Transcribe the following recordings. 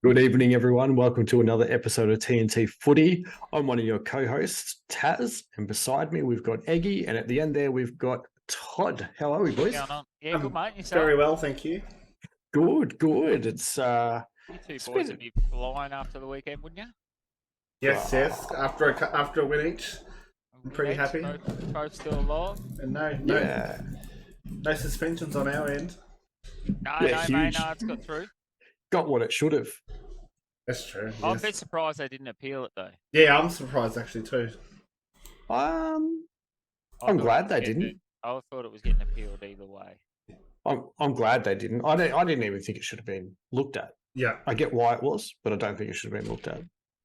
Good evening, everyone. Welcome to another episode of TNT Footy. I'm one of your co-hosts, Taz, and beside me we've got Egi, and at the end there we've got Todd. How are we, boys? Yeah, good mate. Yourself? Very well, thank you. Good. It's You two boys would be flying after the weekend, wouldn't you? Yes. After a win each, I'm pretty happy. Both still alive. And no suspensions on our end. No, huge. mate. No, it's got through. got what it should have. That's true. I'm a Yes. bit surprised they didn't appeal it though. Yeah, I'm surprised actually too. I'm I thought glad it they was getting- didn't. I thought it was getting appealed either way. I'm glad they didn't. I didn't even think it should have been looked at. Yeah. I get why it was, but I don't think it should have been looked at.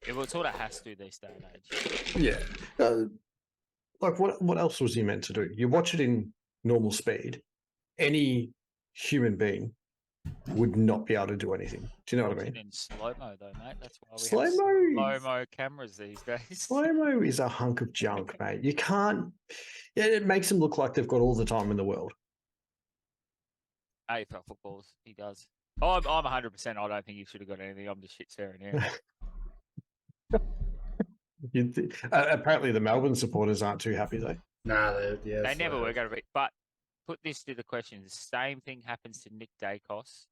It was sort of has to these day and age. Yeah. Like what else was he meant to do? You watch it in normal speed, any human being would not be able to do anything. Do you know what I mean? In slow mo though, mate. That's why we Slow-mo. have slow mo cameras these days. Slow-mo is a hunk of junk, mate. You can't. Yeah, it makes them look like they've got all the time in the world. AFL footballs, he does. I'm 100%. I don't think he should have got anything. I'm just shit staring here. Apparently, the Melbourne supporters aren't too happy though. Nah, They never were going to be. But put this to the question: the same thing happens to Nick Dacos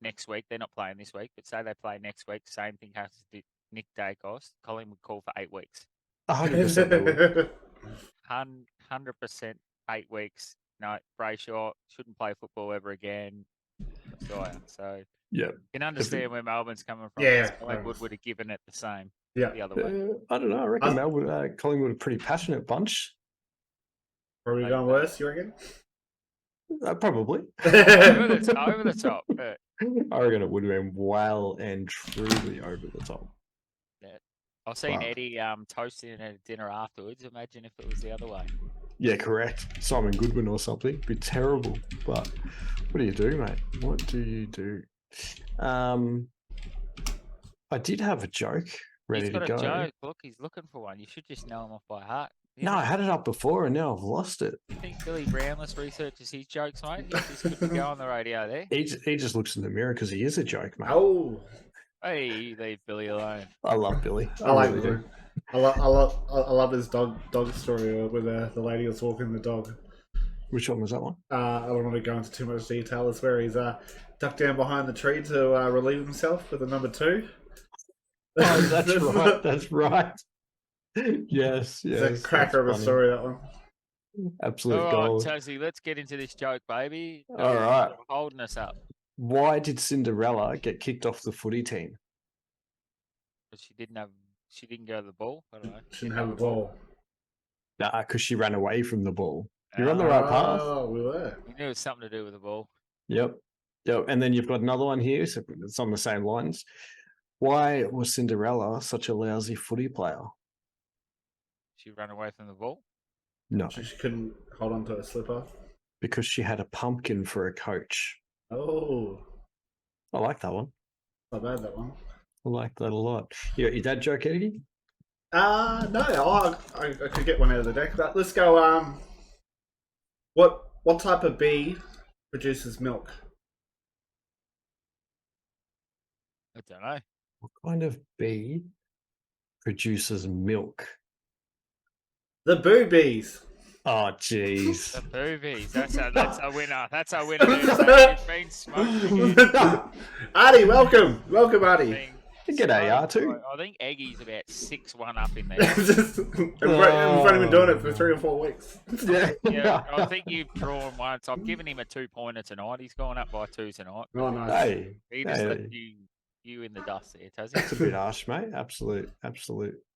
next week. They're not playing this week, but say they play next week. Same thing happens to Nick Dacos. Colin would call for 8 weeks. 100% they would. 100% 8 weeks. No, Brayshaw shouldn't play football ever again. So Yeah. you can understand where Melbourne's coming from. Yeah. Collingwood would have given it the same. Yeah. The other way. I don't know. I reckon Melbourne, Collingwood, a pretty passionate bunch. Probably going worse, you reckon? Probably. Over the top. I reckon it would have been well and truly over the top. I've seen Wow. Eddie toasting at a dinner afterwards. Imagine if it was the other way. Yeah, correct. Simon Goodwin or something. Be terrible. But what do you do, mate? What do you do? I did have a joke ready He's got to go. a joke. Look, he's looking for one. You should just know him off by heart. No, I had it up before and now I've lost it. You think Billy Brownless researches his jokes, mate? He's just good to go on the radio there. He just looks in the mirror because he is a joke, mate. Oh, Hey, leave Billy alone. I love Billy. I like really Billy. I love his dog story where the lady was walking the dog. Which one was that one? I don't want to go into too much detail. It's where he's ducked down behind the tree to relieve himself with a number 2. Oh, that's right. That's right. Yes. It's a cracker of a story, that one. Absolute All right, gold. Tazzy, let's get into this joke, baby. All right. Holding us up. Why did Cinderella get kicked off the footy team? But she didn't go to the ball. I don't know. She didn't have a ball. Nah, because she ran away from the ball. You're on the right path. Oh, we were. We knew it was something to do with the ball. Yep. And then you've got another one here. So it's on the same lines. Why was Cinderella such a lousy footy player? She ran away from the ball. No, She couldn't hold on to her slipper. because she had a pumpkin for a coach. Oh, I like that one. not bad, that one. I like that a lot. You got your dad joke, Eddie? No, I could get one out of the deck. But let's go. What type of bee produces milk? I don't know. What kind of bee produces milk? The boobies. Oh, jeez. The boobies. That's a winner. That's a winner. You've been smoked again. Artie, welcome, Artie. G'day, R2. I think Eggy's about 6-1 up in there. We've only been doing it for 3 or 4 weeks. Yeah, I think you've drawn once. I've given him a 2-pointer tonight. He's gone up by 2 tonight. Oh, nice. Hey, He just left you in the dust there, that's a Tazzy. bit harsh, mate. Absolute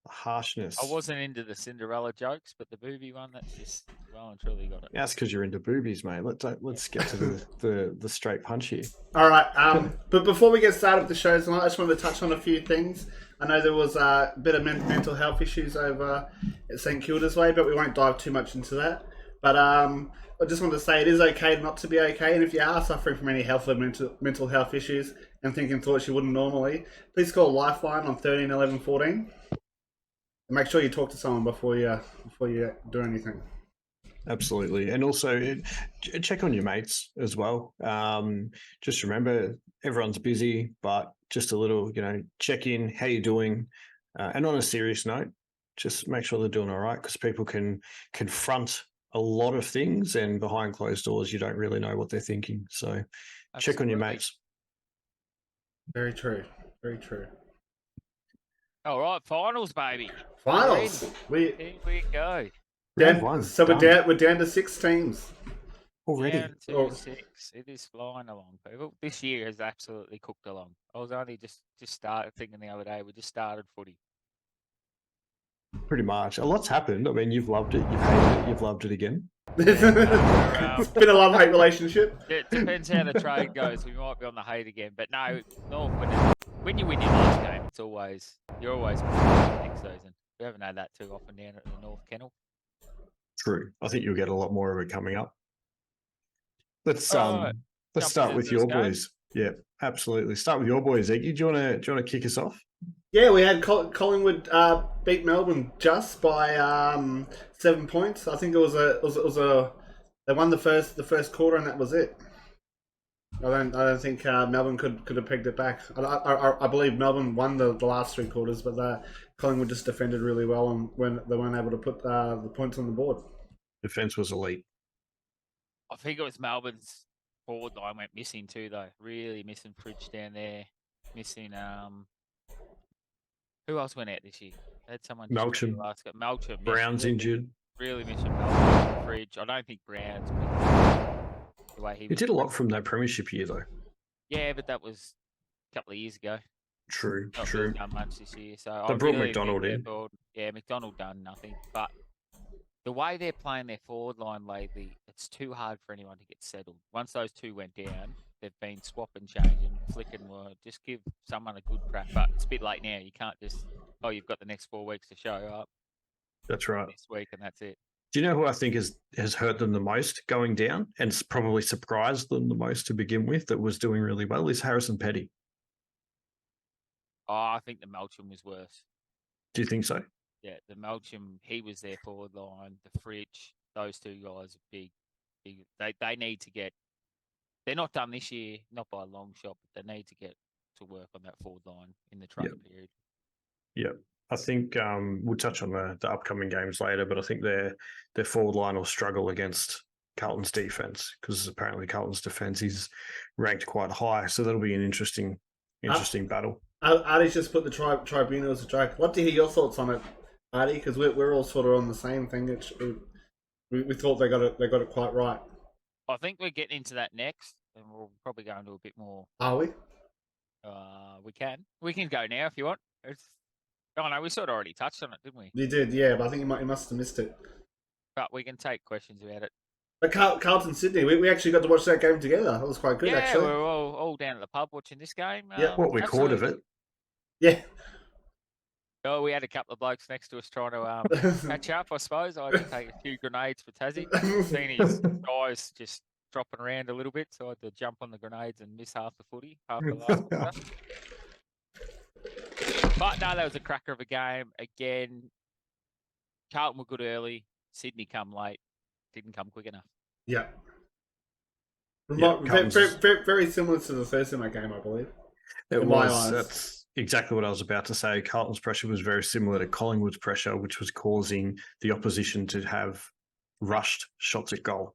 harshness. I wasn't into the Cinderella jokes, but the booby one, that's just well and truly got it. That's because you're into boobies, mate. Let's get to the straight punch here. All right. But before we get started with the show tonight, I just wanted to touch on a few things. I know there was a bit of mental health issues over at St Kilda's way, but we won't dive too much into that. But I just wanted to say it is okay not to be okay, and if you are suffering from any health or mental health issues and thinking thoughts you wouldn't normally, please call Lifeline on 13 11 14. And make sure you talk to someone before you do anything. absolutely. And also check on your mates as well. Just remember everyone's busy, but just a little, check in, how you doing? And on a serious note, just make sure they're doing all right, because people can confront a lot of things, and behind closed doors, you don't really know what they're thinking. So check on your Absolutely. mates. Very true. Very true. All right, finals, baby. Finals. Here we go. Round one. So done. we're down to 6 teams. Already. Down to Oh. 6. It is flying along, people. This year has absolutely cooked along. I was only just started thinking the other day. We just started footy. Pretty much. A lot's happened. I mean, you've loved it, you've hated it, you've loved it again. It's been a love-hate relationship. It depends how the trade goes. We might be on the hate again, but no. When you win your last game, you're always winning next season. We haven't had that too often down at the North Kennel. True. I think you'll get a lot more of it coming up. Let's Alright, let's jump start into with this your game. boys. Yeah, absolutely. Start with your boys, Egi. Do you want to kick us off? Yeah, we had Collingwood beat Melbourne just by 7 points. I think it was a they won the first quarter, and that was it. I don't think Melbourne could have pegged it back. I believe Melbourne won the last 3 quarters, but Collingwood just defended really well, and when they weren't able to put the points on the board. Defense was elite. I think it was Melbourne's forward line went missing too, though. Really missing Fridge down there. Missing who else went out this year? They had someone Melcham. Melcham. Brown's injured. Really missing Melcham, Fridge. I don't think Brown's been the way he He did a lot from that premiership year, though. Yeah, but that was a couple of years ago. True, Not true. really done much this year. So They I brought really McDonald think in. they're yeah, McDonald done nothing. But the way they're playing their forward line lately, it's too hard for anyone to get settled. Once those two went down, they've been swapping, changing, flicking word. Just give someone a good crack. But it's a bit late now. You can't just, you've got the next 4 weeks to show up That's right. this week and that's it. Do you know who I think has hurt them the most going down, and probably surprised them the most to begin with, that was doing really well, is Harrison Petty? Oh, I think the Melcham was worse. Do you think so? Yeah, the Melcham, he was their forward line. The Fridge, those two guys are big. They need to get. They're not done this year, not by a long shot, but they need to get to work on that forward line in the trade period. Yeah, I think we'll touch on the upcoming games later, but I think their forward line will struggle against Carlton's defense, because apparently Carlton's defense is ranked quite high. So that'll be an interesting battle. Artie's just put the tribunal as a joke. Love to hear your thoughts on it, Artie, because we're all sort of on the same thing. We thought they got it quite right. I think we're getting into that next, and we'll probably go into a bit more. Are we? We can go now if you want. Oh no, we sort of already touched on it, didn't we? You did, yeah, but I think you must have missed it. But we can take questions about it. But Carlton Sydney, we actually got to watch that game together. That was quite good, yeah, actually. we were all down at the pub watching this game. Yeah, what we caught of it. Yeah. Oh, we had a couple of blokes next to us trying to catch up, I suppose. I had to take a few grenades for Tassie. Seen his guys just dropping around a little bit, so I had to jump on the grenades and miss half the footy, half the last quarter. But no, that was a cracker of a game. Again, Carlton were good early. Sydney come late. Didn't come quick enough. Yeah. Yeah, very similar to the Thursday night game, I believe. It was. That's exactly what I was about to say. Carlton's pressure was very similar to Collingwood's pressure, which was causing the opposition to have rushed shots at goal.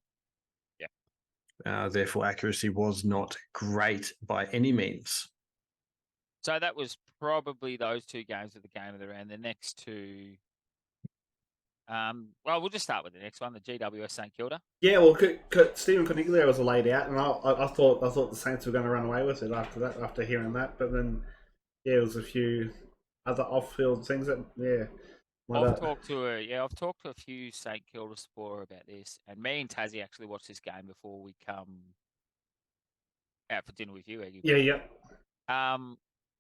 Yeah. Therefore, accuracy was not great by any means. So that was probably those two games of the game of the round. The next two. Well, we'll just start with the next one, the GWS St Kilda. Yeah, well, Stephen Coniglio was laid out, and I thought the Saints were going to run away with it after hearing that. But then, yeah, there was a few other off-field things that, I've talked to a few St Kilda supporter about this, and me and Tassie actually watched this game before we come out for dinner with you, Eggy. Yeah.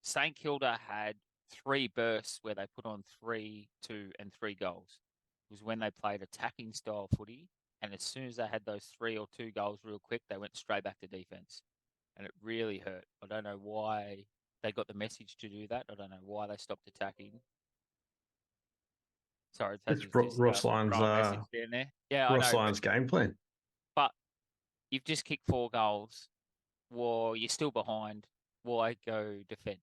St Kilda had 3 bursts where they put on 3, 2, and 3 goals. It was when they played attacking style footy, and as soon as they had those 3 or 2 goals real quick, they went straight back to defense, and it really hurt. I don't know why they got the message to do that. I don't know why they stopped attacking. Sorry, It's Taz was just Ross Lyon's, wrong message down there. Yeah, I Ross know. Lyon's game plan. But you've just kicked 4 goals. Well, you're still behind. Why go defend?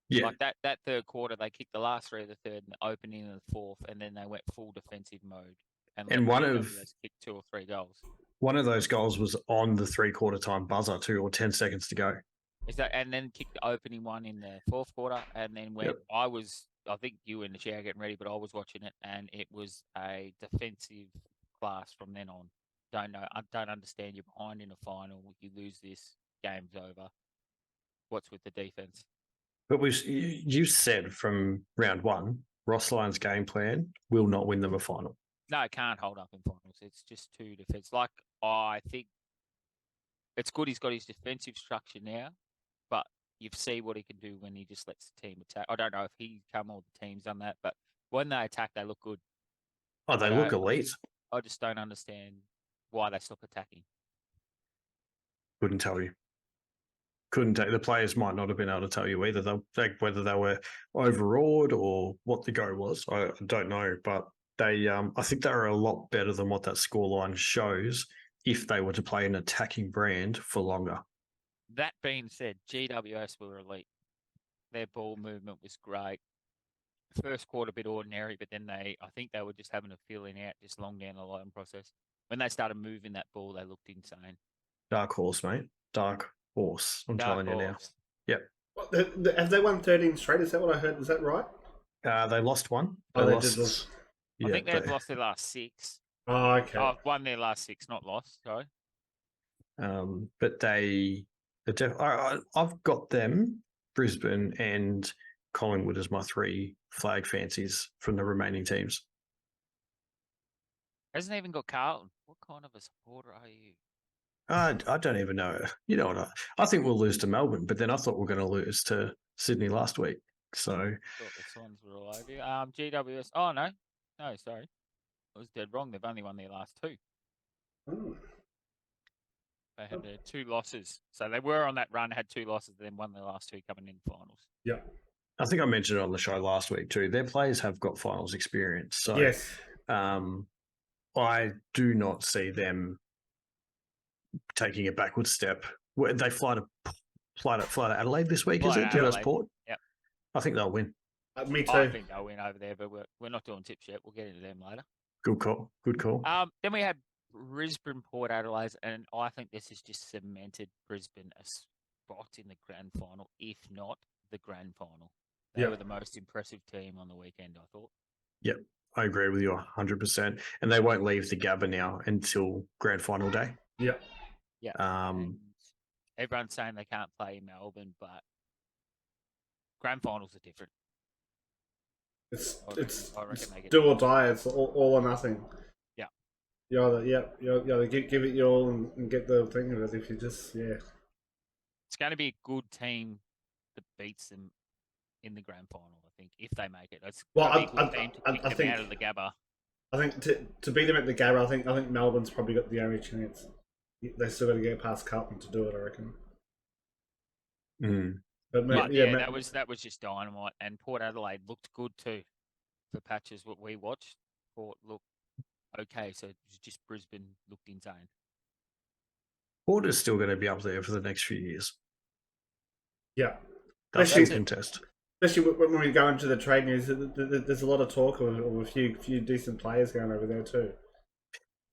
Yeah, Like that third quarter, they kicked the last 3 of the third and the opening of the fourth, and then they went full defensive mode and And let GWS kick 2 or 3 goals. one of those goals was on the 3/4 time buzzer too, or 10 seconds to go. Is that, and then kicked the opening one in the fourth quarter, and then when Yep. I think you were in the shower getting ready, but I was watching it, and it was a defensive class from then on. Don't know. I don't understand. You're behind in a final. You lose this, game's over. What's with the defense? But you said from round one, Ross Lyon's game plan will not win them a final. No, it can't hold up in finals. It's just too defensive. Like, I think it's good he's got his defensive structure now, but you see what he can do when he just lets the team attack. I don't know if he come or the team's done that, but when they attack, they look good. Oh, they look elite. I just don't understand why they stop attacking. Couldn't tell you. Couldn't tell. The players might not have been able to tell you either. Whether they were overawed or what the go was, I don't know. But they, I think they are a lot better than what that scoreline shows if they were to play an attacking brand for longer. That being said, GWS were elite. Their ball movement was great. First quarter a bit ordinary, but then I think they were just having a feeling out just long down the line process. When they started moving that ball, they looked insane. Dark horse, mate. Dark horse. I'm telling you now. Yep. Have they won 13 straight? Is that what I heard? Is that right? They lost one. They lost. I think they've lost their last 6. Oh, okay. Oh, won their last 6, not lost. Sorry. But I've got them, Brisbane and Collingwood as my 3 flag fancies from the remaining teams. Hasn't even got Carlton. What kind of a supporter are you? I don't even know. You know what? I think we'll lose to Melbourne, but then I thought we were going to lose to Sydney last week. So thought the Swans were all over you. GWS. Oh no, sorry, I was dead wrong. They've only won their last 2. Ooh. They had their 2 losses, so they were on that run, had 2 losses, then won their last 2 coming in finals. Yeah. I think I mentioned it on the show last week too. Their players have got finals experience. So yes. I do not see them taking a backward step. They fly to Adelaide this week, is it? To Port? Yep. I think they'll win. Me too. I think they'll win over there, but we're not doing tips yet. We'll get into them later. Good call. Good call. Then we had Brisbane, Port Adelaide, and I think this has just cemented Brisbane a spot in the grand final, if not the grand final. They were the most impressive team on the weekend, I thought. Yep, I agree with you 100%. And they won't leave the Gabba now until grand final day. Yep. Yeah. Everyone's saying they can't play Melbourne, but grand finals are different. It's I reckon they get do or die. It's all or nothing. Yeah. You either give it your all and get the thing of it. If you just it's going to be a good team that beats them in the grand final. I think if they make it, that's a good team to kick them out of the Gabba. I think to beat them at the Gabba, I think Melbourne's probably got the only chance. They still got to get past Carlton to do it, I reckon. But that was just dynamite, and Port Adelaide looked good too. For patches, what we watched, Port looked okay. So it was just Brisbane looked insane. Port is still going to be up there for the next few years. Yeah, that's a contest. Especially when we go into the trade news, there's a lot of talk of a few decent players going over there too.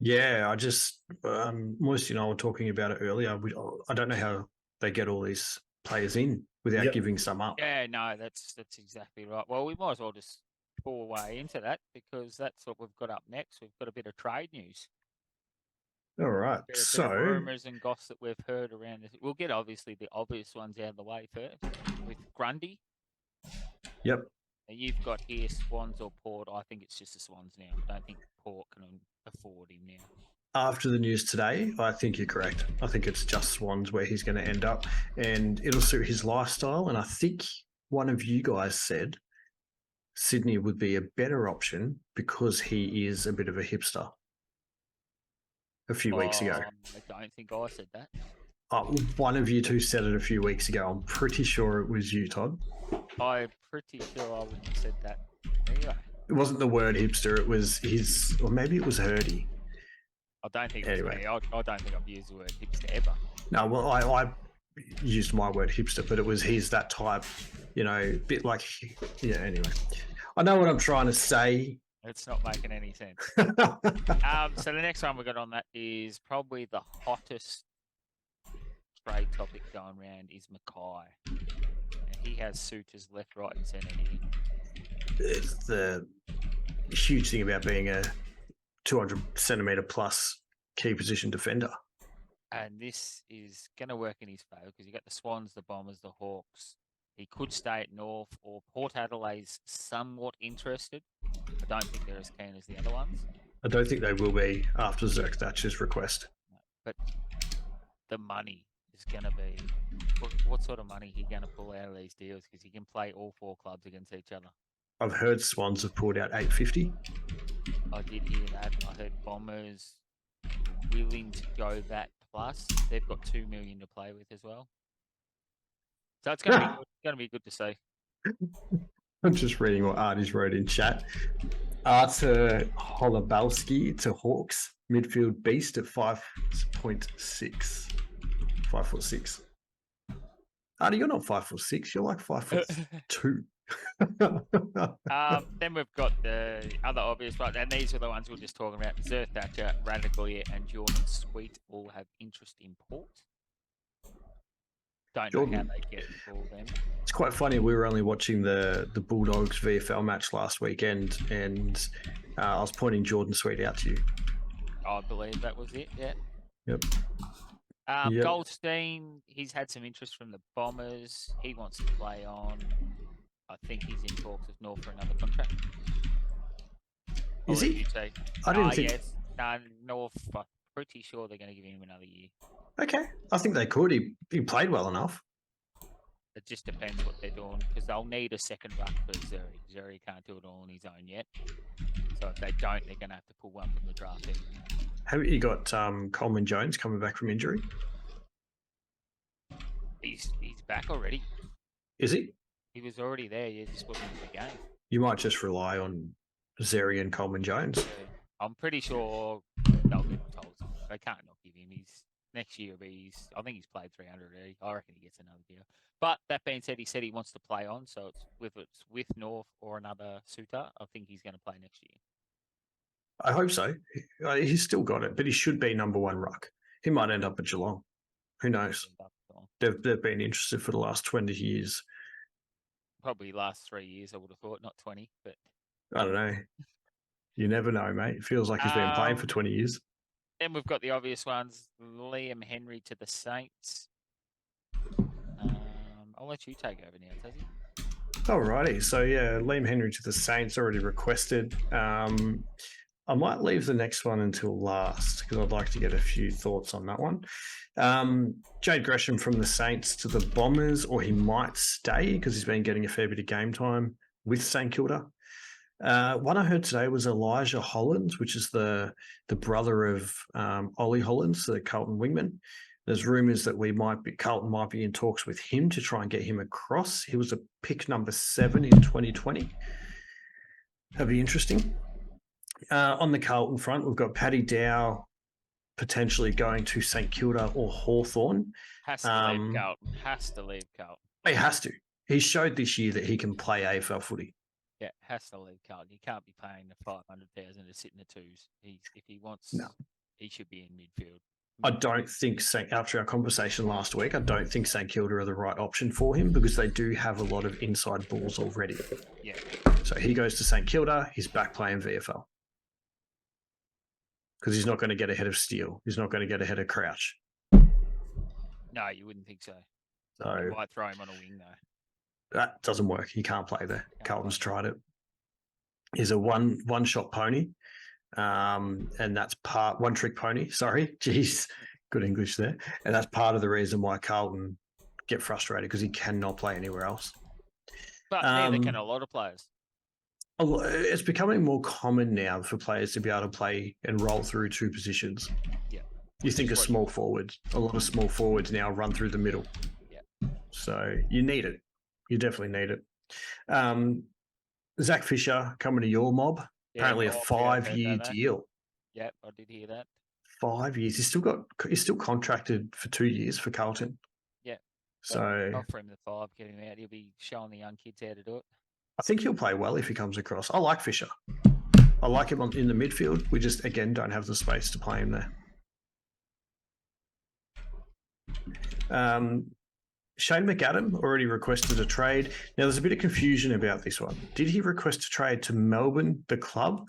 Yeah, I just Moisty and I were talking about it earlier. I don't know how they get all these players in without giving some up. Yeah, no, that's exactly right. Well, we might as well just pull away into that because that's what we've got up next. We've got a bit of trade news. All right, so rumours and goss that we've heard around this. We'll get obviously the obvious ones out of the way first with Grundy. Yep. You've got here Swans or Port. I think it's just the Swans now. I don't think Port can afford him now. After the news today, I think you're correct. I think it's just Swans where he's going to end up, and it'll suit his lifestyle. And I think one of you guys said Sydney would be a better option because he is a bit of a hipster. A few weeks ago. I don't think I said that. One of you two said it a few weeks ago. I'm pretty sure it was you, Todd. I'm pretty sure I wouldn't have said that. There you go. It wasn't the word hipster. It was his, or maybe it was Herdy. I don't think it was Anyway. me. I don't think I've used the word hipster ever. No, well, I used my word hipster, but it was he's that type, bit like, yeah, anyway. I know what I'm trying to say. It's not making any sense. So the next one we got on that is probably the hottest trade topic going around is Mackay. And he has suitors left, right, and centre here. It's the huge thing about being a 200 centimetre plus key position defender. And this is going to work in his favour because you got the Swans, the Bombers, the Hawks. He could stay at North, or Port Adelaide's somewhat interested. I don't think they're as keen as the other ones. I don't think they will be after Zerk Thatcher's request. But the money is going to be... What sort of money he going to pull out of these deals? Because he can play all 4 clubs against each other. I've heard Swans have pulled out 850. I did hear that. I heard Bombers willing to go that plus. They've got $2 million to play with as well. So it's going to be good. It's going to be good to see. I'm just reading what Artie's wrote in chat. Artur Holobalski to Hawks, midfield beast at 5.6. 5'6". Artie, you're not 5'6". You're like 5'2". Then we've got the other obvious ones, and these are the ones we're just talking about. Zerk Thatcher, Radaglia, and Jordan Sweet all have interest in Port. Don't know how they get all them. It's quite funny. We were only watching the Bulldogs VFL match last weekend, and I was pointing Jordan Sweet out to you. I believe that was it. Yeah. Yep. Yep. Goldstein, he's had some interest from the Bombers. He wants to play on. I think he's in talks with North for another contract. Is he? I didn't think. Yes. No, North. I'm pretty sure they're going to give him another year. Okay, I think they could. He played well enough. It just depends what they're doing because they'll need a second ruck for Zuri. Zuri can't do it all on his own yet. So if they don't, they're going to have to pull one from the draft. Have you got Coleman Jones coming back from injury? He's back already. Is he? He was already there. Yeah, just wasn't in the game. You might just rely on Zeri and Coleman Jones. Yeah. I'm pretty sure they'll give him told. They can't not give him. Next year, I think he's played 300 already. I reckon he gets another deal. But that being said, he said he wants to play on. So it's with North or another suitor, I think he's going to play next year. I hope so. He's still got it, but he should be number 1 ruck. He might end up at Geelong. Who knows? They've been interested for the last 20 years. Probably last 3 years, I would have thought, not 20. But I don't know. You never know, mate. It feels like he's been playing for 20 years. Then we've got the obvious ones. Liam Henry to the Saints. I'll let you take over now, Tazzy. Alrighty. So, yeah, Liam Henry to the Saints already requested. I might leave the next one until last because I'd like to get a few thoughts on that one. Jade Gresham from the Saints to the Bombers, or he might stay because he's been getting a fair bit of game time with St Kilda. One I heard today was Elijah Hollands, which is the brother of Ollie Hollands, the Carlton wingman. There's rumours that Carlton might be in talks with him to try and get him across. He was a pick number 7 in 2020. That'd be interesting. On the Carlton front, we've got Paddy Dow potentially going to St Kilda or Hawthorn. Has to leave Carlton. Has to leave Carlton. He has to. He showed this year that he can play AFL footy. Yeah, has to leave Carlton. You can't be paying the 500,000 to sit in the twos. If he wants, he should be in midfield. I don't think after our conversation last week, I don't think St Kilda are the right option for him because they do have a lot of inside balls already. Yeah. So he goes to St Kilda. He's back playing VFL because he's not going to get ahead of Steele. He's not going to get ahead of Crouch. No, you wouldn't think so. So you might throw him on a wing though. That doesn't work. He can't play there. Carlton's tried it. He's a one-shot pony. And that's one trick pony. Sorry. Jeez. Good English there. And that's part of the reason why Carlton get frustrated because he cannot play anywhere else. But neither can a lot of players. It's becoming more common now for players to be able to play and roll through 2 positions. Yeah. You think of small forwards. A lot of small forwards now run through the middle. Yeah. So you need it. You definitely need it. Zach Fisher coming to your mob. Yeah, Apparently a I've heard 5-year that. deal. Yep, I did hear that. 5 years. He's still contracted for 2 years for Carlton. Yeah. So Offer him the 5, get him out. He'll be showing the young kids how to do it. I think he'll play well if he comes across. I like Fisher. I like him in the midfield. We just, again, don't have the space to play him there. Shane McAdam already requested a trade. Now, there's a bit of confusion about this one. Did he request a trade to Melbourne, the club,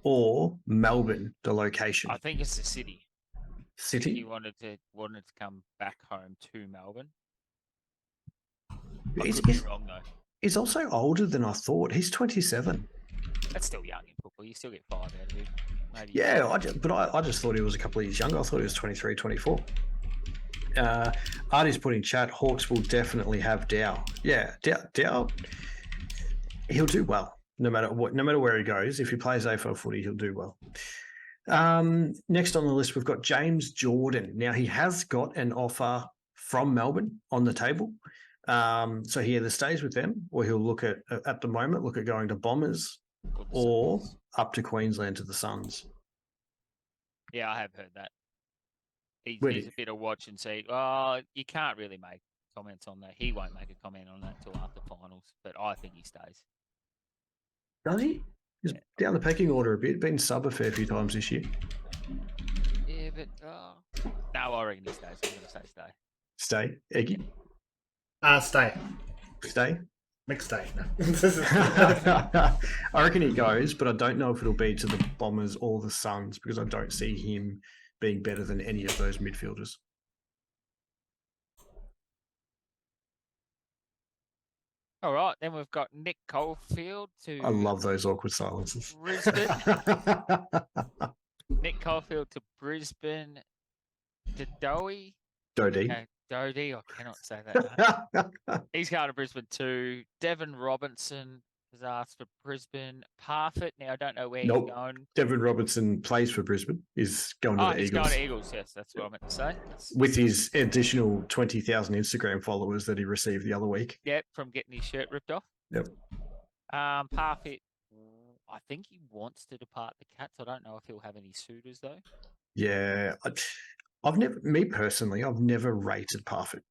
or Melbourne, the location? I think it's the city. City? He wanted to come back home to Melbourne. I could be wrong, though. He's also older than I thought. He's 27. That's still young in football. You still get 5 out of him. Maybe Yeah, I just thought he was a couple of years younger. I thought he was 23, 24. Artie's put in chat, Hawks will definitely have Dow. Yeah, Dow, he'll do well no matter where he goes. If he plays AFL footy, he'll do well. Next on the list, we've got James Jordan. Now, he has got an offer from Melbourne on the table. So he either stays with them or he'll look at the moment, going to Bombers or up to Queensland to the Suns. Yeah, I have heard that. He's a bit of watch and see. Oh, you can't really make comments on that. He won't make a comment on that until after finals, but I think he stays. Does he? He's down the pecking order a bit. Been sub a fair few times this year. Yeah, but no, I reckon he stays. I'm going to say stay. Stay, Eggy? Stay. Stay? McStay. No. I reckon he goes, but I don't know if it'll be to the Bombers or the Suns because I don't see him being better than any of those midfielders. All right, then we've got Nick Caulfield to... I love those awkward silences. Brisbane. Nick Caulfield to Brisbane. Dodie. Dodie, I cannot say that. He's going to Brisbane too. Devon Robinson has asked for Brisbane. Parfitt, now I don't know where he's going. Devon Robinson plays for Brisbane. He's going to the Eagles. He's going to Eagles, yes, that's what I meant to say. With his additional 20,000 Instagram followers that he received the other week. Yep, from getting his shirt ripped off. Yep. Parfitt, I think he wants to depart the Cats. I don't know if he'll have any suitors though. Yeah, I've never rated Parfitt.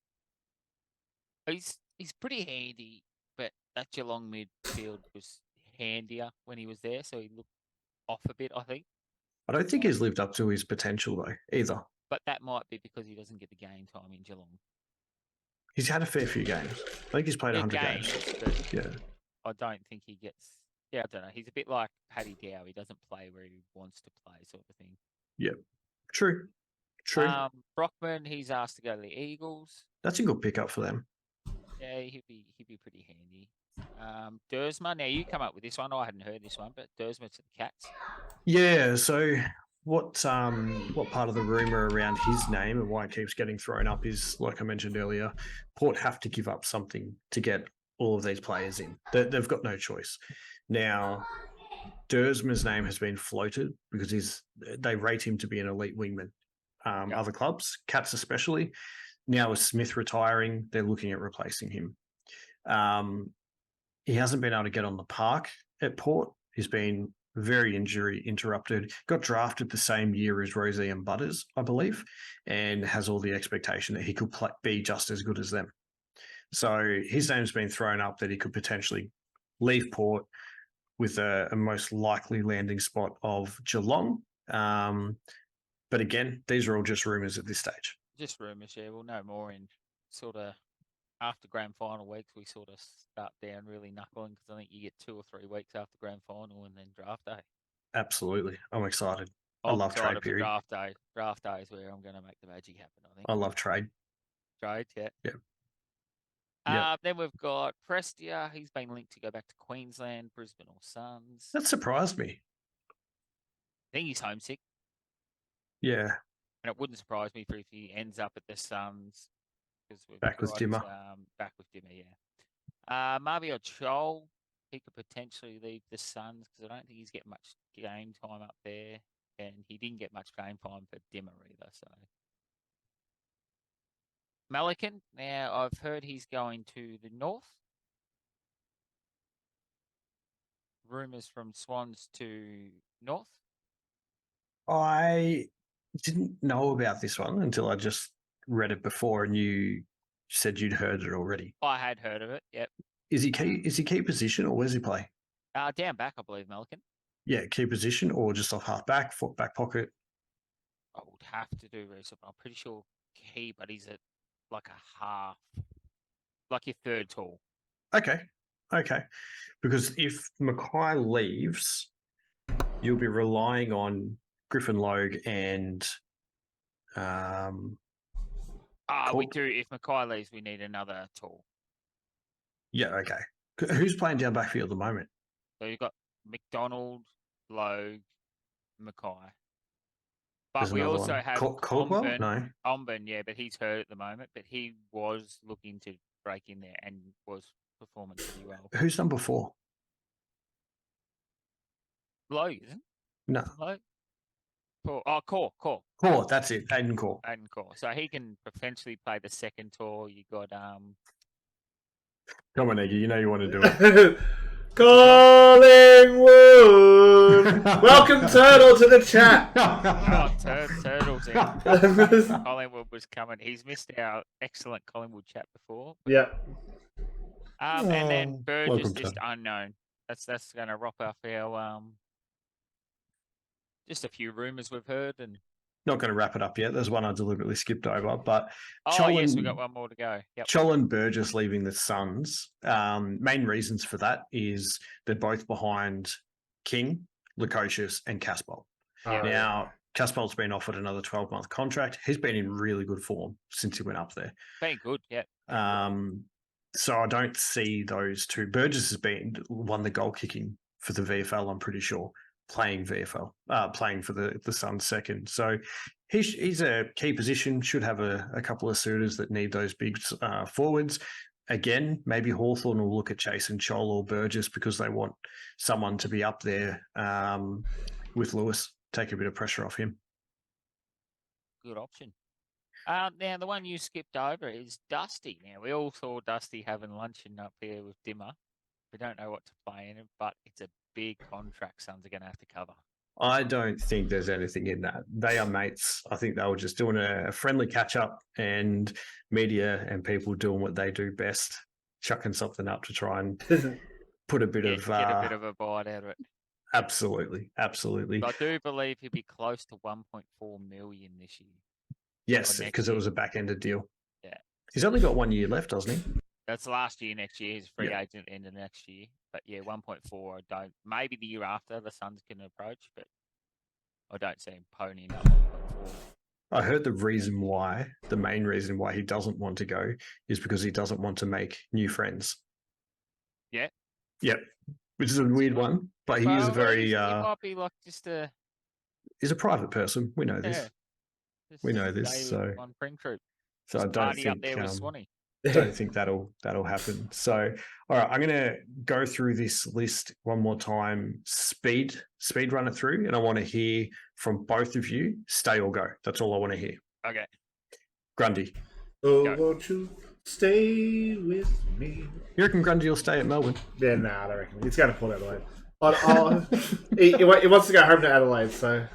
He's pretty handy, but that Geelong midfield was handier when he was there, so he looked off a bit, I think. I don't think he's lived up to his potential though, either. But that might be because he doesn't get the game time in Geelong. He's had a fair few games. I think he's played 100 games. But yeah. I don't think he gets... Yeah, I don't know. He's a bit like Paddy Dow. He doesn't play where he wants to play, sort of thing. Yeah, true. Brockman, he's asked to go to the Eagles. That's a good pickup for them. Yeah, he'd be pretty handy. Dersma, now you come up with this one. I hadn't heard this one, but Dersma to the Cats. Yeah, so what part of the rumour around his name and why it keeps getting thrown up is, like I mentioned earlier, Port have to give up something to get all of these players in. They've got no choice. Now, Dersma's name has been floated because they rate him to be an elite wingman. Other clubs, Cats especially. Now with Smith retiring, they're looking at replacing him. He hasn't been able to get on the park at Port. He's been very injury interrupted. Got drafted the same year as Rosie and Butters, I believe, and has all the expectation that he could be just as good as them. So his name's been thrown up that he could potentially leave Port with a most likely landing spot of Geelong. But again, these are all just rumours at this stage. Just rumours, yeah. We'll know more in sort of after grand final weeks. We sort of start down really knuckling because I think you get 2 or 3 weeks after grand final and then draft day. Absolutely. I'm excited. I love trade period. Draft day. Draft day is where I'm going to make the magic happen, I think. I love trade. Trade, yeah. Yeah. Then we've got Prestia. He's been linked to go back to Queensland, Brisbane or Suns. That surprised me. I think he's homesick. Yeah. And it wouldn't surprise me if he ends up at the Suns. Back with Dimmer. Back with Dimmer, yeah. Marvio Chol, he could potentially leave the Suns because I don't think he's getting much game time up there. And he didn't get much game time for Dimmer either. So Melican, now, I've heard he's going to the North. rumours from Swans to North? I didn't know about this one until I just read it before, and you said you'd heard it already. I had heard of it. Yep. Is he key? Is he key position, or where's he play? Down back, I believe, Melican. Yeah, key position, or just off half back, back pocket. I would have to do research. I'm pretty sure key, but he's at like a half, like your third tall. Okay. Because if Mackay leaves, you'll be relying on Griffin Logue and We do. If Mackay leaves, we need another tall. yeah, okay. Who's playing down backfield at the moment? So you've got McDonald, Logue, Mackay. But There's we another also one. have Caldwell? Omben. No. Omben, yeah, but he's hurt at the moment. But he was looking to break in there and was performing pretty well. Who's number 4? Logue, isn't it? No. Logue? Core. Core, that's it. Aiden Core. Aiden Core. So he can potentially play the second tour. You got Come on, Eggy. You know you want to do it. Collingwood! Welcome, Turtle, to the chat. Turtles in. Collingwood was coming. He's missed our excellent Collingwood chat before. Yeah. And then Burgess welcome, just Tom. unknown. That's going to rock off our just a few rumours we've heard. And Not going to wrap it up yet. There's one I deliberately skipped over, but yes, we got one more to go. Yep. Cholin Burgess leaving the Suns. Main reasons for that is they're both behind King, Lukosius, and Caspol. Now, Caspol's been offered another 12-month contract. He's been in really good form since he went up there. Been good, yeah. So I don't see those two. Burgess has won the goal kicking for the VFL, I'm pretty sure, playing VFL, playing for the Suns second. So he's a key position, should have a couple of suitors that need those big forwards. Again, maybe Hawthorn will look at Jason Chol or Burgess because they want someone to be up there with Lewis, take a bit of pressure off him. Good option. Now, the one you skipped over is Dusty. Now, we all saw Dusty having luncheon up there with Dimmer. We don't know what to play in it, but it's a big contract Suns are going to have to cover. I don't think there's anything in that. They are mates. I think they were just doing a friendly catch-up and media and people doing what they do best, chucking something up to try and put a bit Get a bit of a bite out of it. Absolutely. I do believe he'll be close to 1.4 million this year. Yes, because it was a back-ended deal. Yeah. He's only got 1 year left, doesn't he? That's last year, next year. He's a free agent at the end of next year. But yeah, 1.4, I don't. Maybe the year after the Suns can approach, but I don't see him ponying up 1.4. I heard the main reason why he doesn't want to go is because he doesn't want to make new friends. Yeah? Yep. Which is a weird one, but he is very... He might be like just a... He's a private person. We know this. Yeah. We know this, so... On Pring Troop. So I don't party think... up there with Swanee. Don't think that'll happen. So, all right, I'm going to go through this list one more time, speed run it through, and I want to hear from both of you, stay or go. That's all I want to hear. Okay. Grundy. Oh, Go. won't you stay with me? You reckon Grundy will stay at Melbourne? Yeah, nah, I don't reckon. He's going to pull Adelaide. He wants to go home to Adelaide, so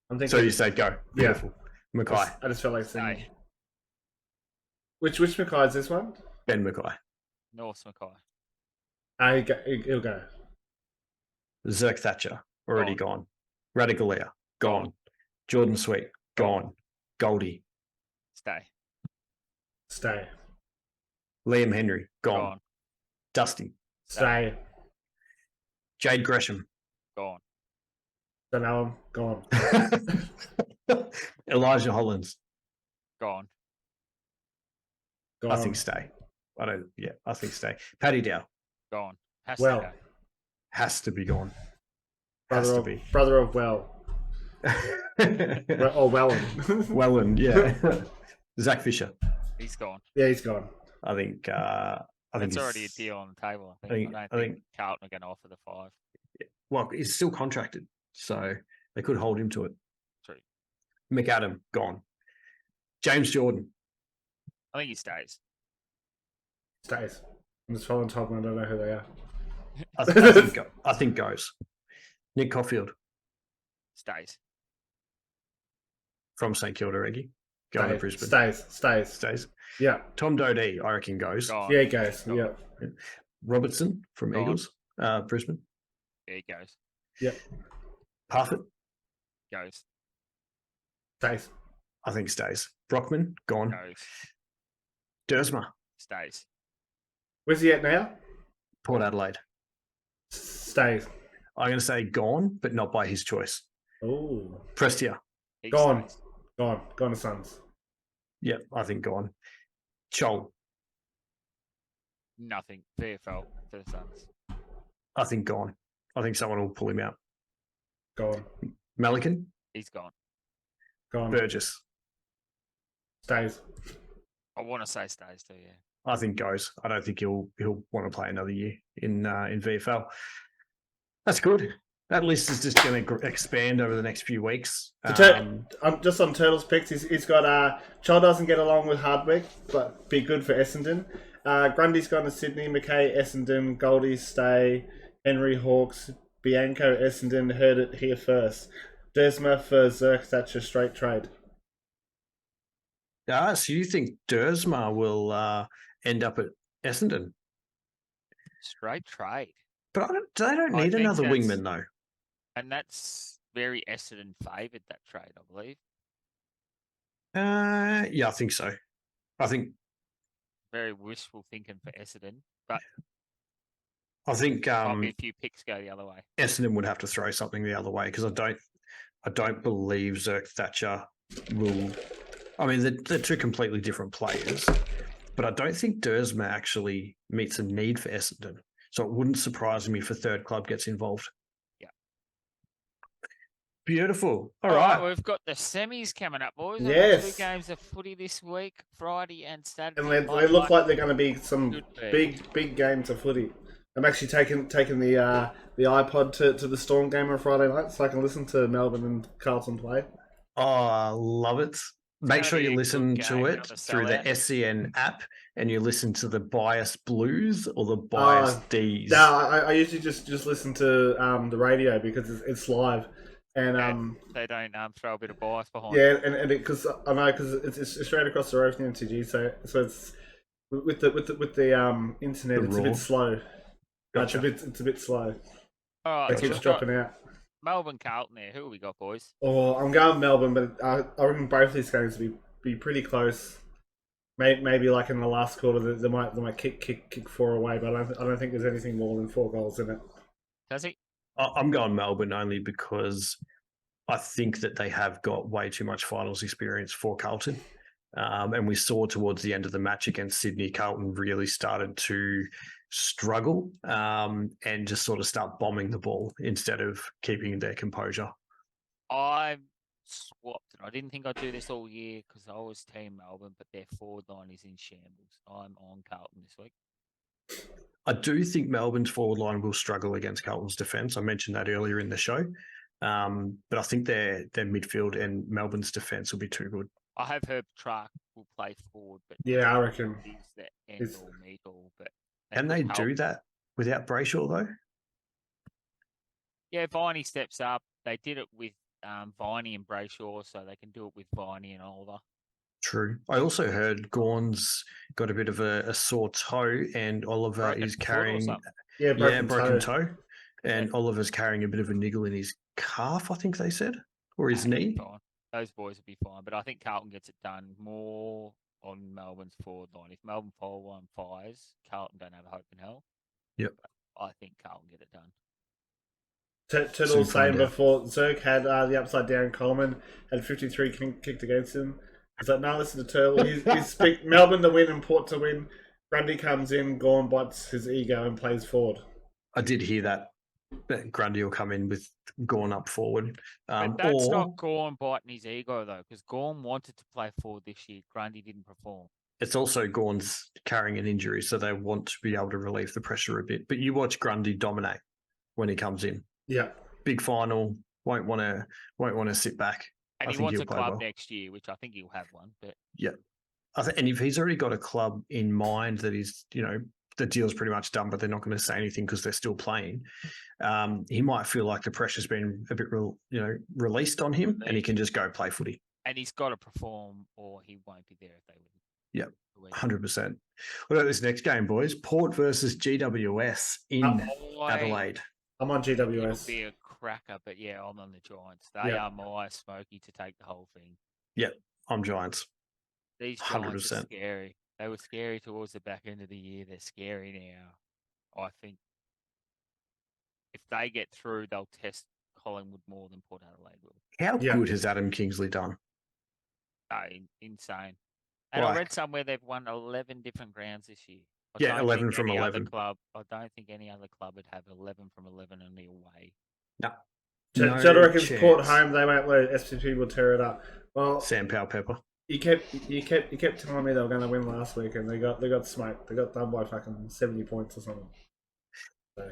I'm thinking. So you say go. Beautiful. Yeah. Mackay. I just felt like saying. Stay. Which Mackay is this one? Ben Mackay. North Mackay. He'll go. Zerk Thatcher, already gone. Radigalia, gone. Jordan Sweet, gone. Goldie. Stay. Liam Henry, gone. Dusty. Stay. Jade Gresham. Gone. Don't know him. Gone. Elijah Hollins. Gone. Gone. I think stay. I think stay. Paddy Dow. Gone. Has Well. to go. Has to be gone. Has to be. Brother of Well. Or Welland. Welland, yeah. Zach Fisher. He's gone. Yeah, he's gone. I think. That's already a deal on the table. I don't think Carlton are going to offer the 5. Well, he's still contracted, so they could hold him to it. True. McAdam, gone. James Jordan. I think he stays. Stays. I'm just following top and I don't know who they are. I think goes. Nick Caulfield Stays. from St Kilda, Egi. Going to Brisbane. Stays. Yeah. Tom Dodie, I reckon, goes. Gone. Yeah, he goes. Gone. Yeah. Robertson from Gone. Eagles, Brisbane. There he goes. Yeah. Parfitt, Goes. Stays. I think stays. Brockman, gone. Goes. Dersma, Stays. Where's he at now? Port Adelaide. Stays. I'm going to say gone, but not by his choice. Oh. Prestia, He Gone. stays. Gone to Suns. yeah, I think gone. Chol, Nothing. VFL for the Suns. I think gone. I think someone will pull him out. Gone. Melican, He's gone. Gone. Burgess, Stays. I want to say stays too, yeah. I think goes. I don't think he'll want to play another year in VFL. That's good. That list is just going to expand over the next few weeks. Just on Turtles picks, he's got Chol doesn't get along with Hardwick, but be good for Essendon. Grundy's gone to Sydney, McKay, Essendon, Goldie, Stay, Henry, Hawks, Bianco, Essendon, heard it here first. Desma for Zerk, Thatcher, straight trade. So you think Dersma will end up at Essendon? Straight trade. But they don't I need think another that's- wingman, though. And that's very Essendon favoured, that trade, I believe. Yeah, I think so. I think Very wishful thinking for Essendon. But might be a few picks go the other way. Essendon would have to throw something the other way because I don't believe Zerk Thatcher will. I mean, they're two completely different players, but I don't think Dersma actually meets a need for Essendon. So it wouldn't surprise me if a third club gets involved. Yeah. Beautiful. All All right. we've got the semis coming up, boys. Yes. 2 games of footy this week, Friday and Saturday. And they look like they're going to be some Could be. big games of footy. I'm actually taking the iPod to the Storm game on Friday night so I can listen to Melbourne and Carlton play. Oh, I love it. Make gonna sure be you a good listen game, to it another through the sellout. SEN app and you listen to the Bias Blues or the Bias Ds. No, I usually just listen to the radio because it's live, and They don't throw a bit of bias behind. yeah, and because I know because it's straight across the road from the MTG, so it's with the internet, The it's a raw. bit slow. Gotcha. It's a bit slow. All right, It so keeps we've got dropping out. Melbourne Carlton there. Who have we got, boys? Or I'm going Melbourne, but I reckon both these games will be pretty close. Maybe like in the last quarter, they might kick 4 away, but I don't think there's anything more than 4 goals in it. Does he? I'm going Melbourne only because I think that they have got way too much finals experience for Carlton. And we saw towards the end of the match against Sydney, Carlton really started to struggle and just sort of start bombing the ball instead of keeping their composure. I swapped it. I didn't think I'd do this all year because I was team Melbourne, but their forward line is in shambles. I'm on Carlton this week. I do think Melbourne's forward line will struggle against Carlton's defence. I mentioned that earlier in the show. But I think their midfield and Melbourne's defence will be too good. I have heard Track will play forward, but Yeah, I reckon. he's the end It's- all meet all. But Can they do that without Brayshaw, though? Yeah, Viney steps up. They did it with Viney and Brayshaw, so they can do it with Viney and Oliver. True. I also heard Gawn's got a bit of a sore toe and Oliver Broken is foot or carrying something. Yeah, broken toe. And Oliver's carrying a bit of a niggle in his calf, I think they said, or his Nah, he'll be knee. fine. Those boys will be fine, but I think Carlton gets it done more on Melbourne's forward line. If Melbourne forward line fires, Carlton don't have a hope in hell. Yep. But I think Carlton get it done. Turtle Soon saying find out. before Zerk had the upside down Coleman had 53 kicked against him. He's like, no, listen to Turtle. He's Melbourne to win and Port to win. Grundy comes in, Gawn bites his ego and plays forward. I did hear that Grundy will come in with Gawn up forward. But that's or not Gorn biting his ego, though, because Gorn wanted to play forward this year. Grundy didn't perform. it's also Gawn's carrying an injury, so they want to be able to relieve the pressure a bit. But you watch Grundy dominate when he comes in. Yeah. Big final, won't want to sit back. And I he think wants he'll a play club well. next year, which I think he'll have one. But And if he's already got a club in mind that he's, the deal's pretty much done, but they're not going to say anything because they're still playing. He might feel like the pressure's been a bit, released on him, and he can just go play footy. And he's got to perform, or he won't be there if they win. Yep, 100%. What about this next game, boys? Port versus GWS in Adelaide. I'm on GWS. It'll be a cracker, but yeah, I'm on the Giants. They are my Smoky to take the whole thing. Yep, I'm Giants. These Giants are scary. They were scary towards the back end of the year. They're scary now. I think if they get through, they'll test Collingwood more than Port Adelaide will. How good has Adam Kingsley done? Insane. And I read somewhere they've won 11 different grounds this year. 11 from 11. Club, I don't think any other club would have 11 from 11 on the away. No. Joe reckons Port home, they won't lose. SPP will tear it up. Well, Sam Powell Pepper. You kept telling me they were going to win last week, and they got smoked. They got done by fucking 70 points or something. So.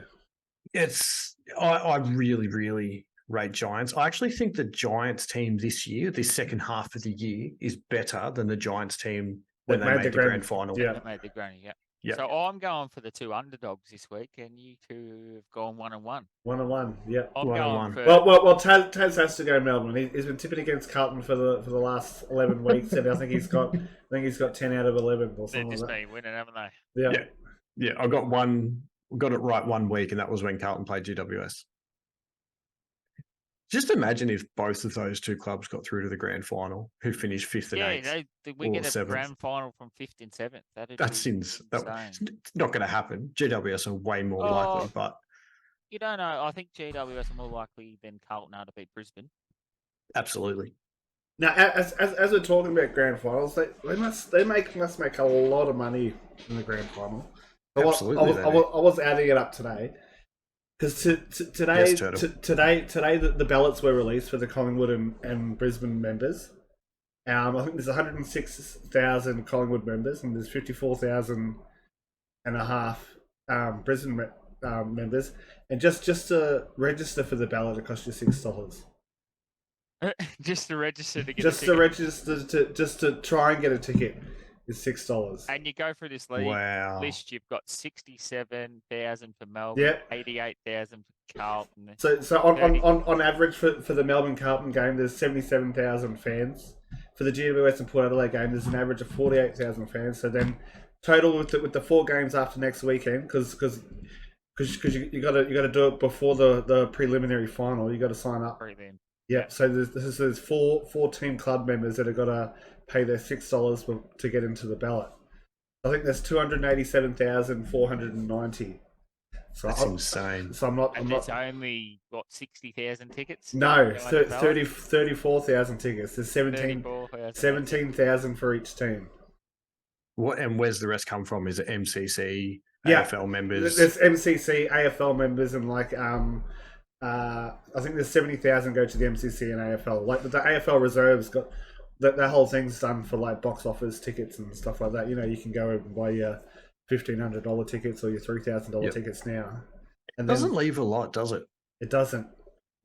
I really, really rate Giants. I actually think the Giants team this year, this second half of the year, is better than the Giants team when they made the grand final. Yeah, they made the granny. Yeah. Yep. So I'm going for the two underdogs this week, and you two have gone 1-1. 1-1, yeah. I'm going for... Well, Taz has to go Melbourne. He's been tipping against Carlton for the last 11 weeks, and I think he's got 10 out of 11 or something. They've just like been winning, haven't they? Yeah. I got it right 1 week, and that was when Carlton played GWS. Just imagine if both of those two clubs got through to the grand final, who finished 5th and 8th. Yeah, we get a 7th. Grand final from 5th and 7th. That's insane. It's not going to happen. GWS are way more likely, but... You don't know. I think GWS are more likely than Carlton are to beat Brisbane. Absolutely. Now, as we're talking about grand finals, they must make a lot of money in the grand final. Absolutely. I was adding it up today. Because today, the ballots were released for the Collingwood and Brisbane members. I think there's 106,000 Collingwood members, and there's 54,000 and a half Brisbane members. And just to register for the ballot, it costs you $6. Just to register to get just to try and get a ticket is $6. And you go through this list, you've got 67,000 for Melbourne, 88,000 for Carlton. So on average for the Melbourne Carlton game, there's 77,000 fans. For the GWS and Port Adelaide game, there's an average of 48,000 fans. So then total with the 4 games after next weekend, because you got to do it before the preliminary final. You got to sign up. Yeah, so there's four team club members that have got to pay their $6 to get into the ballot. I think there's 287,490. So that's insane. So I'm not. There's only 60,000 tickets. No, 34,000 tickets. There's 17,000 for each team. What and where's the rest come from? Is it MCC, AFL members? There's MCC, AFL members, and I think there's 70,000 go to the MCC and AFL. Like the AFL reserves got that whole thing's done for box office tickets and stuff like that. You know, you can go and buy your $1,500 tickets or your $3,000 tickets now. And doesn't leave a lot, does it? It doesn't.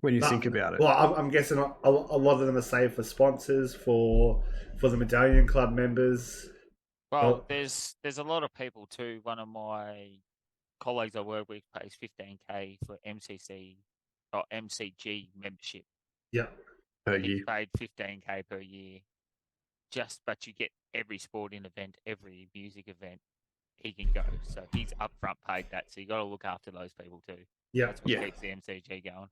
When you think about it. Well, I'm guessing a lot of them are saved for sponsors, for the Medallion Club members. Well, there's a lot of people too. One of my colleagues I work with pays $15,000 for MCC or MCG membership. Yeah. Per year. He's paid $15,000 per year. But you get every sporting event, every music event, he can go. So he's upfront paid that. So you got to look after those people too. Yeah. That's what keeps the MCG going.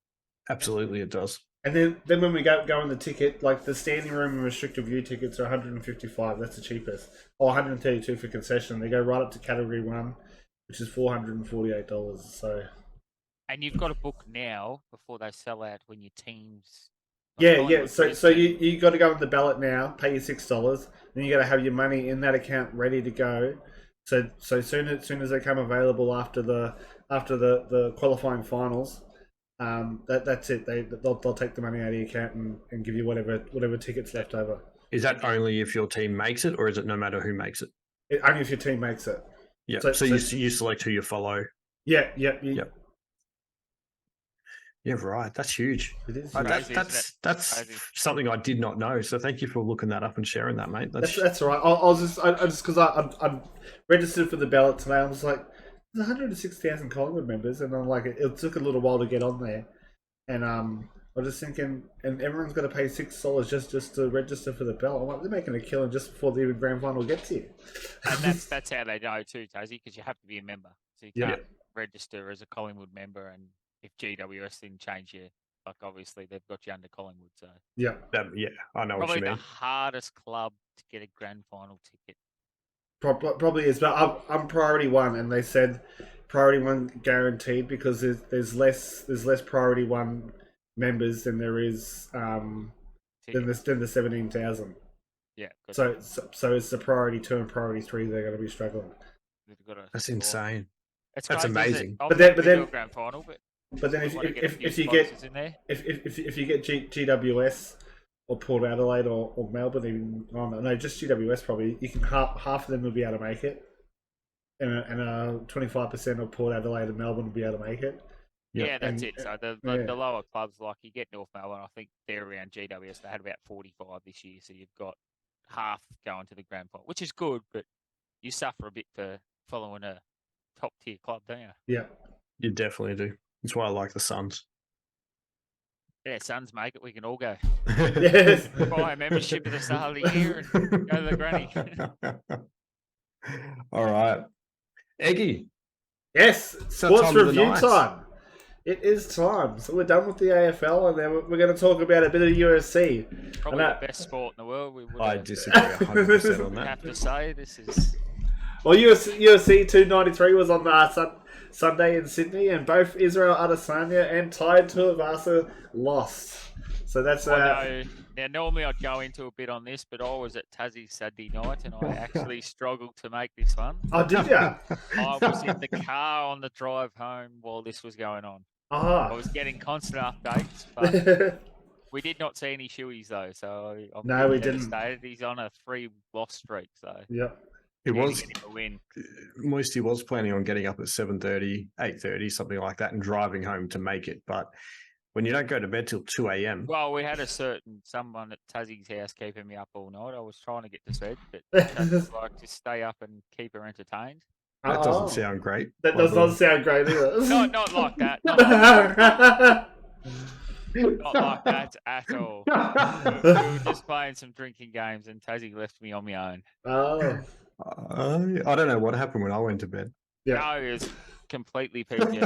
Absolutely, it does. And then when we go on the ticket, the standing room and restricted view tickets are $155. That's the cheapest. Or $132 for concession. They go right up to Category 1, which is $448. So. And you've got to book now before they sell out when your team's... Yeah. So you got to go on the ballot now, pay your $6, then you got to have your money in that account ready to go. So soon as they come available after the qualifying finals, that's it. They'll take the money out of your account and give you whatever tickets left over. Is that only if your team makes it, or is it no matter who makes it? Only if your team makes it. Yeah. So you select who you follow. Yeah. Yeah. Yeah, right. That's huge. It is. Crazy, isn't it? That's Crazy. something I did not know. So thank you for looking that up and sharing that, mate. That's all right. I just because I registered for the ballot today. I was like, there's 106,000 Collingwood members, and I'm like, it took a little while to get on there, and I was just thinking, and everyone's got to pay $6 just to register for the ballot. I'm like, they're making a killing just before the grand final gets here. And that's how they know too, Tassie, because you have to be a member, so you Yeah. can't register as a Collingwood member. And if GWS didn't change you, like obviously they've got you under Collingwood, so Yeah. Yeah, I know what probably you the mean. hardest club to get a grand final ticket. Probably is, but I'm priority one, and they said priority one guaranteed because there's less priority one members than there is than the 17,000. Yeah. So it's the priority 2 and priority 3 they're going to be struggling. That's insane. It's That's crazy, isn't it? amazing. But then do a grand final, but then we wanna get a few if you get sponsors in there. if you get GWS or Port Adelaide or Melbourne, even no, just GWS probably, you can half of them will be able to make it, and 25% of Port Adelaide and Melbourne will be able to make it. Yeah, that's And- it. So the lower clubs, like you get North Melbourne, I think they're around GWS. They had about 45 this year, so you've got half going to the grand final, which is good, but you suffer a bit for following a top tier club, don't you? Yeah. You definitely do. That's why I like the Suns. Yeah, Suns make it. We can all go. Yes. Buy a membership at the start of the year and go to the granny. All right. Eggy. Yes. that Sports time of the review night. time. It is time. So we're done with the AFL, and then we're going to talk about a bit of UFC. Probably And the best sport in the world. We would I disagree 100% on that. have to say this is. Well, UFC 293 was on Sunday in Sydney, and both Israel Adesanya and Tai Tuivasa lost. So that's Now, normally I'd go into a bit on this, but I was at Tassie Saturday night, and I actually struggled to make this one. Oh, did ya? I was in the car on the drive home while this was going on. I was getting constant updates, but we did not see any shoeies though. So I'm No, we pretty didn't. devastated. He's on a 3-loss streak, so Yeah. It yeah, was to get him a win. Moisty was planning on getting up at 7:30, 8:30, something like that, and driving home to make it. But when you don't go to bed till 2 a.m., Well, we had someone at Tassie's house keeping me up all night. I was trying to get to bed, but Tassie's like to stay up and keep her entertained. that doesn't sound great. That does not sound great either. Not like that. Not like that at all. We were just playing some drinking games, and Tassie left me on my own. Oh. I don't know what happened when I went to bed. Yeah. No, it was completely PG.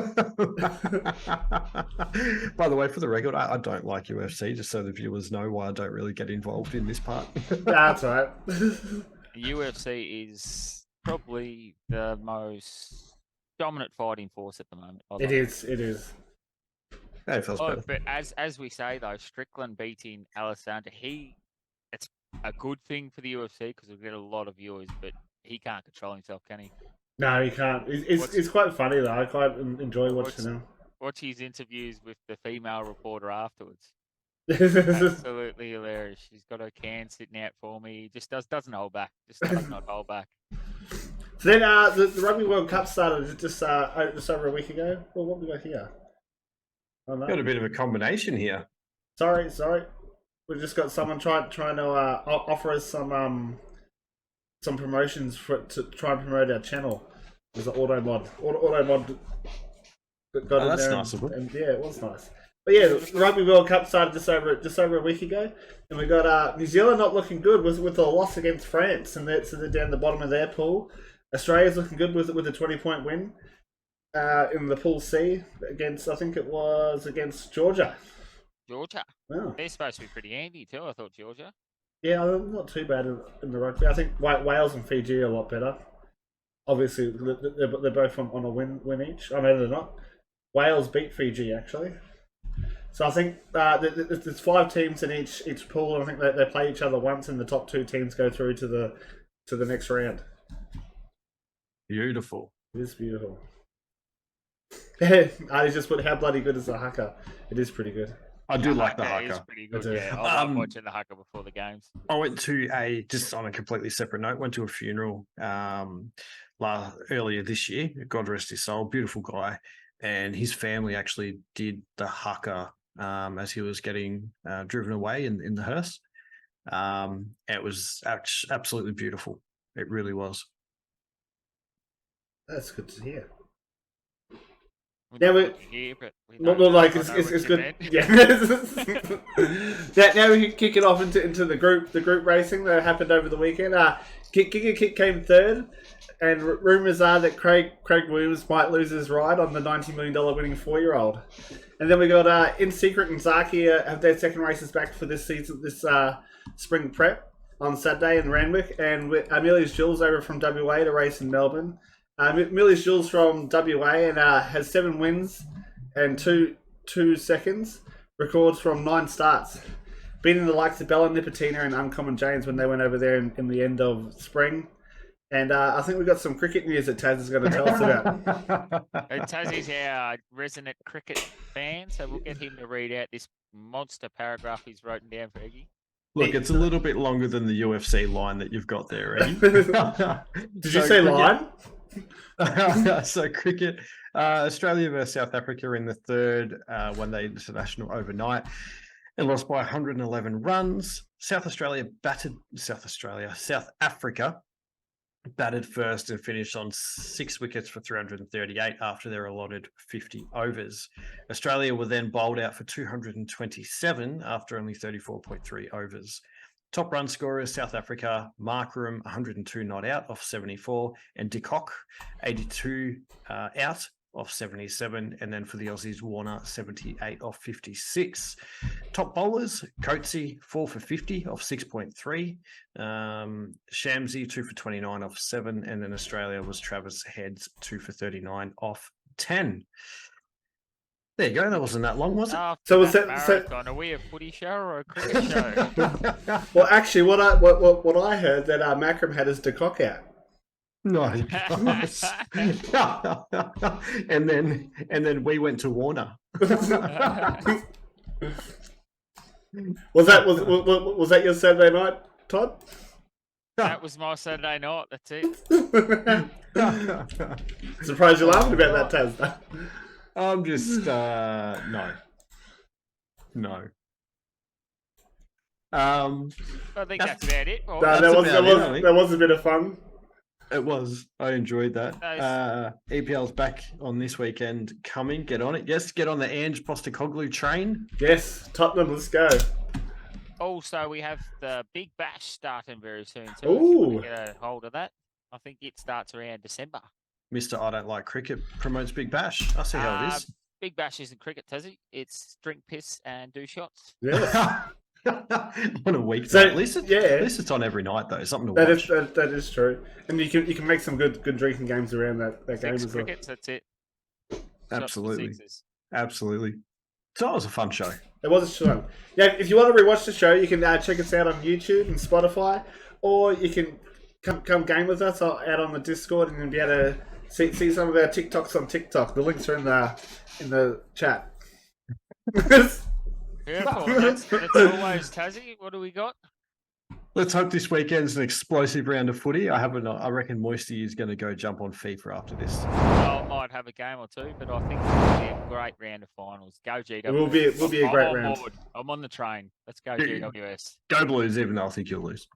By the way, for the record, I don't like UFC, just so the viewers know why I don't really get involved in this part. That's right. UFC is probably the most dominant fighting force at the moment. It is. Yeah, it feels better. But as we say though, Strickland beating Alessandro, it's a good thing for the UFC because we'll get a lot of viewers, but he can't control himself, can he? No, he can't. It's quite funny though. I quite enjoy watching him. Watch his interviews with the female reporter afterwards. Absolutely hilarious. She's got her can sitting out for me. He just doesn't hold back. Just does not hold back. So then the Rugby World Cup started just over a week ago. Well, what have we got here? Oh, no. Got a bit of a combination here. Sorry. We've just got someone trying to offer us some promotions to try and promote our channel. There's an auto mod. Auto mod got in that's there, nice of them. and yeah, it was nice. But yeah, the Rugby World Cup started just over a week ago, and we got New Zealand not looking good with a loss against France, and so they're down the bottom of their pool. Australia's looking good with a 20-point win in the Pool C against, I think it was against Georgia. Georgia. Wow. They're supposed to be pretty handy too, I thought, Georgia. Yeah, not too bad in the rugby. I think Wales and Fiji are a lot better. Obviously, they're both on a win each. I know they're not. Wales beat Fiji actually. So I think there's 5 teams in each pool, and I think they play each other once, and the top 2 teams go through to the next round. Beautiful. It is beautiful. I just put how bloody good is the haka. It is pretty good. I do like the Haka. It's haka. pretty good. I do. Yeah, I love watching the haka before the games. I went to just on a completely separate note, went to a funeral earlier this year. God rest his soul. Beautiful guy. and his family actually did the haka as he was getting driven away in the hearse. It was absolutely beautiful. It really was. That's good to hear. Yeah, It's good. Yeah. Now we can kick it off into the group racing that happened over the weekend. Kick came third, and rumours are that Craig Williams might lose his ride on the $90 million winning 4-year-old. And then we got In Secret and Zaki have their second races back for this season, this spring prep on Saturday in Randwick, and with Amelia's Jules over from WA to race in Melbourne. Millie's Jules from WA and has 7 wins and two seconds, records from 9 starts, beating the likes of Bella Nipotina and Uncommon James when they went over there in the end of spring. And I think we've got some cricket news that Taz is going to tell us about. Tazzy's our resident cricket fan, so we'll get him to read out this monster paragraph he's written down for Egi. Look, it's a little bit longer than the UFC line that you've got there, Egi. Did you say line? So cricket, Australia versus South Africa in the third one-day international overnight and lost by 111 runs. South Africa batted first and finished on 6 wickets for 338 after their allotted 50 overs. Australia were then bowled out for 227 after only 34.3 overs. Top run scorers, South Africa, Markram, 102 not out off 74, and De Kock, 82 out off 77, and then for the Aussies, Warner, 78 off 56. Top bowlers, Coatsy, 4 for 50 off 6.3, Shamsi, 2 for 29 off 7, and then Australia was Travis Heads, 2 for 39 off 10. There you go. That wasn't that long, was it? So was that marathon? Are we a footy show or a cricket show? Well, actually, what I heard that Macram had his De Kock out. Nice. and then we went to Warner. Was that your Saturday night, Todd? That was my Saturday night. That's it. Surprised you're laughing about that, Taz. I'm just no. I think that's about it. No, that was a bit of fun. It was. I enjoyed that. EPL's back on this weekend. Coming. Get on it. Yes, get on the Ange Postecoglou train. Yes, Tottenham. Let's go. Also, we have the Big Bash starting very soon. So Ooh. get a hold of that. I think it starts around December. Mr. I Don't Like Cricket promotes Big Bash. I see how it is. Big Bash isn't cricket, Tassie. It's drink piss and do shots. Yes. On a weekday. So, at least it's on every night though. Something to watch. That is true. And you can make some good drinking games around that game as well. Crickets, that's it. Absolutely. Absolutely. So that was a fun show. It was a fun. Yeah, if you want to rewatch the show, you can check us out on YouTube and Spotify, or you can come game with us out on the Discord and you'll be able to see some of our TikToks on TikTok. The links are in the chat. Careful. That's always Tassie. What do we got? Let's hope this weekend's an explosive round of footy. I reckon Moisty is going to go jump on FIFA after this. I might have a game or two, but I think it'll be a great round of finals. Go GWS. It will be a great round. Board. I'm on the train. Let's go GWS. Go Blues, even though I think you'll lose.